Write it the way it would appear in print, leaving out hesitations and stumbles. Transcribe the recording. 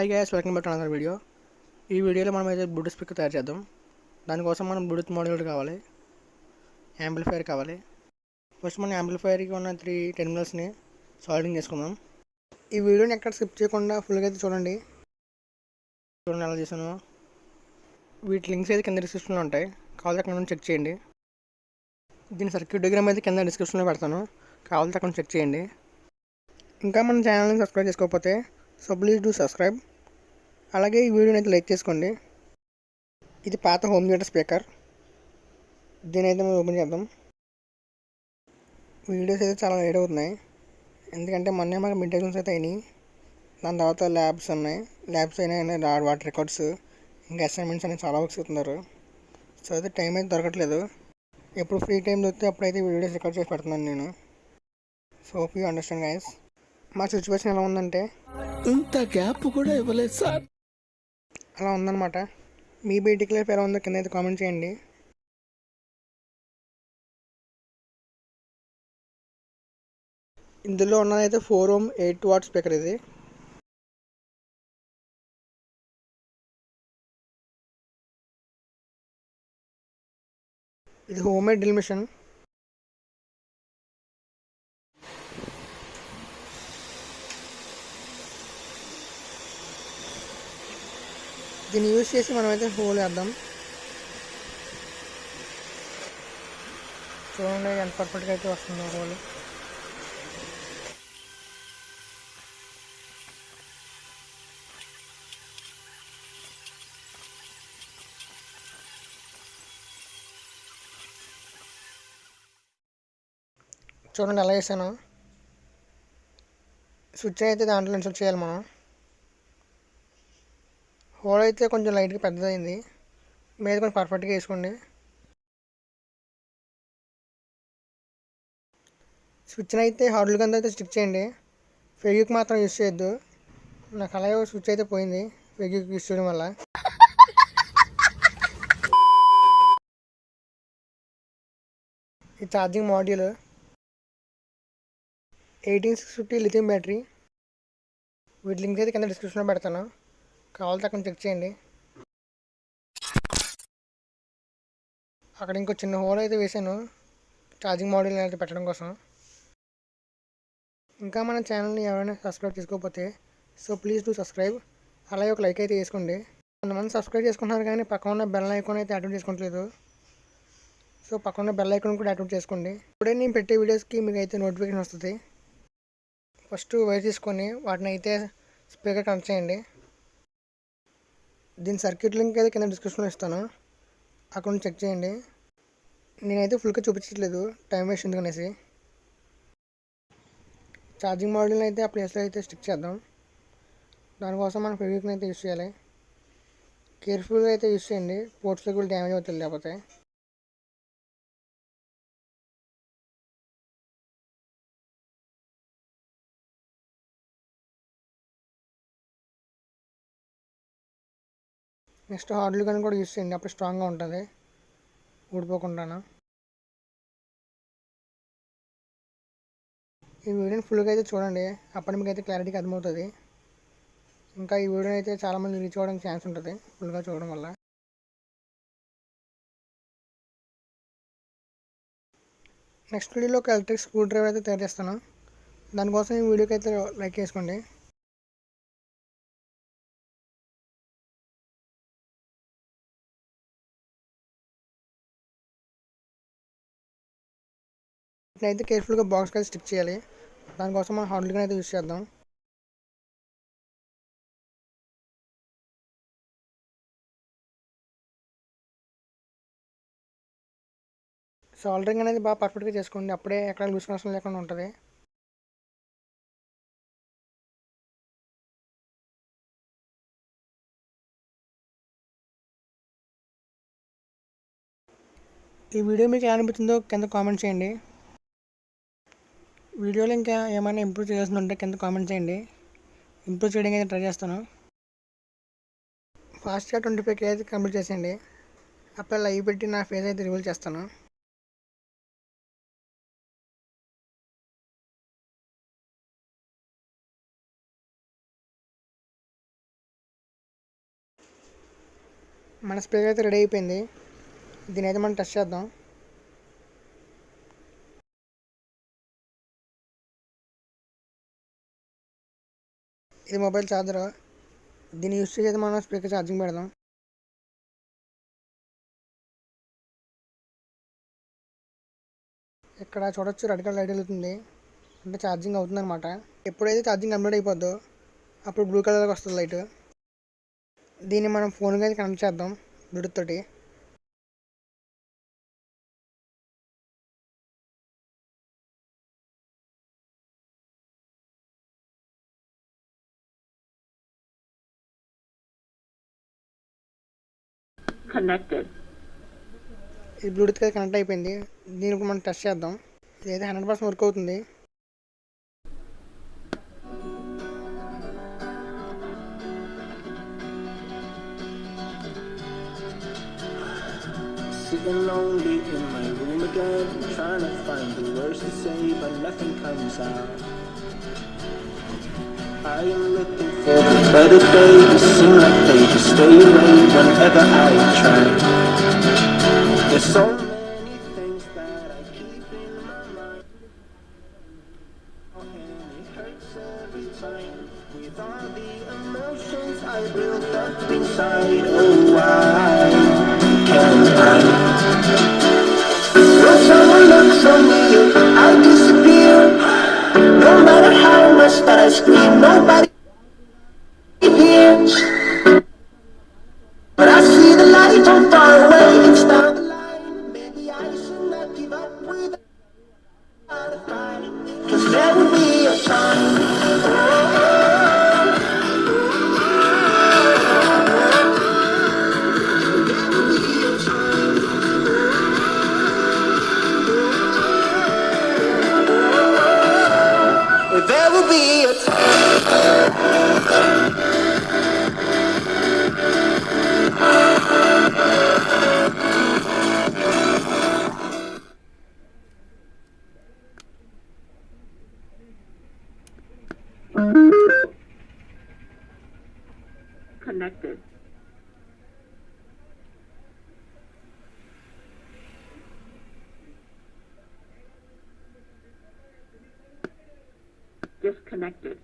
Hi guys, welcome back to another video. ఈ వీడియోలో మనం అయితే బ్లూటూత్ స్పీకర్ తయారు చేద్దాం. దానికోసం మనం బ్లూటూత్ మాడ్యూల్ కావాలి, యాంప్లిఫైయర్ కావాలి. ఫస్ట్ మనం యాంప్లిఫైయర్కి ఉన్న 3 టెర్మినల్స్ని సాల్డింగ్ చేసుకుందాం. ఈ వీడియోని ఎక్కడ స్కిప్ చేయకుండా ఫుల్గా అయితే చూడండి ఎలా చేశాను. వీటి లింక్స్ అయితే కింద డిస్క్రిప్షన్లో ఉంటాయి, కావాలి అక్కడ నుంచి చెక్ చేయండి. దీని సర్క్యూట్ డయాగ్రామ్ అయితే కింద డిస్క్రిప్షన్లో పెడతాను, కావాలి అక్కడ చెక్ చేయండి. ఇంకా మన ఛానల్ని సబ్స్క్రైబ్ చేసుకోకపోతే సో ప్లీజ్ డూ సబ్స్క్రైబ్. అలాగే ఈ వీడియోని అయితే లైక్ చేసుకోండి. ఇది పాత హోమ్ థియేటర్ స్పీకర్. దీని అయితే మనం ఓపెన్ చేద్దాం. వీడియోస్ అయితే చాలా లేట్ అవుతున్నాయి, ఎందుకంటే మొన్నే మనకు మిడ్ ఎగ్జామ్స్ అయితే అయినాయి. దాని తర్వాత ల్యాబ్స్ ఉన్నాయి, ల్యాబ్స్ అయినా వాటి రికార్డ్స్ ఇంకా అసైన్మెంట్స్ అనేవి చాలా వర్క్స్ అవుతున్నారు. సో అయితే టైం అయితే దొరకట్లేదు. ఎప్పుడు ఫ్రీ టైం దొరికితే అప్పుడైతే వీడియోస్ రికార్డ్ చేసి పెడుతున్నాను నేను. So hope you understand guys. మా సిచ్యువేషన్ ఎలా ఉందంటే ఇంత గ్యాప్ కూడా ఇవ్వలేదు సార్. అలా ఉందన్నమాట. మీ బీటెక్ లైఫ్ ఎలా ఉందో కింద అయితే కామెంట్ చేయండి. ఇందులో ఉన్నదైతే 4 ohm 8 watt స్పీకర్. ఇది హోమ్ మేడ్ డ్రిల్ మిషన్. దీన్ని యూజ్ చేసి మనమైతే హోల్ వేద్దాం. చూడండి ఎంత పర్ఫెక్ట్గా అయితే వస్తుందో హోల్. చూడండి ఎలా వేసాను. స్విచ్ అయితే దాంట్లో ఇన్సర్ట్ చేయాలి మనం. హోల్ అయితే కొంచెం లైట్గా పెద్దదైంది, మీద కొంచెం పర్ఫెక్ట్గా వేసుకోండి. స్విచ్ని అయితే హార్డ్లు కింద అయితే స్టిక్ చేయండి, ఫెవిక్విక్ మాత్రం యూజ్ చేయొద్దు. నాకు అలాగే స్విచ్ అయితే పోయింది ఫెవిక్విక్ యూజ్ చేయడం వల్ల. ఈ ఛార్జింగ్ మాడ్యూల్ 18650 లిథియం బ్యాటరీ. వీటి లింక్ అయితే కింద డిస్క్రిప్షన్లో పెడతాను, కావాలంటే అక్కడ చెక్ చేయండి. అక్కడ ఇంకో చిన్న హోల్ అయితే వేసాను ఛార్జింగ్ మాడ్యూల్ అయితే పెట్టడం కోసం. ఇంకా మన ఛానల్ని ఎవరైనా సబ్స్క్రైబ్ చేసుకోకపోతే సో ప్లీజ్ డూ సబ్స్క్రైబ్. అలాగే ఒక లైక్ అయితే వేసుకోండి. కొంతమంది సబ్స్క్రైబ్ చేసుకుంటున్నారు కానీ పక్కన ఉన్న బెల్ ఐకాన్ అయితే యాక్టివేట్ చేసుకోవట్లేదు. సో పక్కన ఉన్న బెల్ ఐకాన్ కూడా యాక్టివేట్ చేసుకోండి. ఇప్పుడే నేను పెట్టే వీడియోస్కి మీకు అయితే నోటిఫికేషన్ వస్తుంది. ఫస్ట్ వైర్ తీసుకొని వాటిని అయితే స్పీకర్ కనెక్ట్ చేయండి. దీని సర్క్యూట్ లింక్ అయితే కింద డిస్క్రిప్షన్లో ఇస్తాను, అక్కడ నుంచి చెక్ చేయండి. నేనైతే ఫుల్గా చూపించట్లేదు టైం వేస్ట్ ఎందుకనేసి. ఛార్జింగ్ మాడ్యూల్ని అయితే ఆ ప్లేస్లో అయితే స్టిక్ చేద్దాం. దానికోసం మనం ఫెవిక్విక్ని అయితే యూస్ చేయాలి. కేర్ఫుల్గా అయితే యూస్ చేయండి, పోర్ట్స్లో కూడా డ్యామేజ్ అవుతుంది లేకపోతే. నెక్స్ట్ హార్డ్లు కానీ కూడా యూస్ చేయండి, అప్పుడు స్ట్రాంగ్గా ఉంటుంది, ఊడిపోకుండాను. ఈ వీడియోని ఫుల్గా అయితే చూడండి, అప్పుడు మీకు అయితే క్లారిటీగా అర్థమవుతుంది. ఇంకా ఈ వీడియోని అయితే చాలామంది రీచ్ అవ్వడానికి ఛాన్స్ ఉంటుంది ఫుల్గా చూడడం వల్ల. నెక్స్ట్ వీడియోలో ఒక ఎలక్ట్రిక్ స్క్రూ డ్రైవర్ అయితే తయారు చేస్తాను. దానికోసం ఈ వీడియోకి అయితే లైక్ చేసుకోండి. అయితే కేర్ఫుల్గా బాక్స్కి అయితే స్టిక్ చేయాలి. దానికోసం మనం హార్డ్గా అయితే యూస్ చేద్దాం. సాల్డరింగ్ అనేది బాగా పర్ఫెక్ట్గా చేసుకోండి, అప్పుడే ఎక్కడ లూజ్ కనెక్షన్ లేకుండా ఉంటుంది. ఈ వీడియో మీకు ఎలా అనిపించిందో కింద కామెంట్ చేయండి. వీడియోలో ఇంకా ఏమైనా ఇంప్రూవ్ చేయాల్సి ఉంటే కింద కామెంట్ చేయండి, ఇంప్రూవ్ చేయడానికి అయితే ట్రై చేస్తాను. ఫాస్ట్గా 25K అయితే కంప్లీట్ చేసేయండి, అప్పుడు లైవ్ పెట్టి నా ఫేస్ అయితే రివీల్ చేస్తాను. మన స్పీకర్ అయితే రెడీ అయిపోయింది. దీని అయితే మనం టెస్ట్ చేద్దాం. ఇది మొబైల్ ఛార్జర్. దీన్ని యూస్ చేసి మనం స్పీకర్ ఛార్జింగ్ పెడదాం. ఇక్కడ చూడొచ్చు రెడ్ కలర్ లైట్ వెళ్తుంది, అంటే ఛార్జింగ్ అవుతుంది అనమాట. ఎప్పుడైతే ఛార్జింగ్ కంప్లీట్ అయిపోద్దో అప్పుడు బ్లూ కలర్కి వస్తుంది లైట్. దీన్ని మనం ఫోన్కి అయితే కనెక్ట్ చేద్దాం బ్లూటూత్ తోటి. Connected. ఇది బ్లూటూత్కి అయితే కనెక్ట్ అయిపోయింది. దీన్ని ఇప్పుడు మనం టెస్ట్ చేద్దాం. ఇదైతే 100% వర్క్ అవుతుంది. Sitting lonely in my room again, trying to find the words to say, but nothing comes out. I am looking for a better day, it seems like they just stay away whenever I try. There's so many things that I keep in my mind, and it hurts every time. With all the emotions I built up inside, oh why can't I? When someone looks at me, I disappear. No matter how much that I scream, nobody hears. But I see the light from far away, it's down the line. Maybe I should not give up without a fight, 'cause there will be a time. There will be a time. Connected. Disconnected.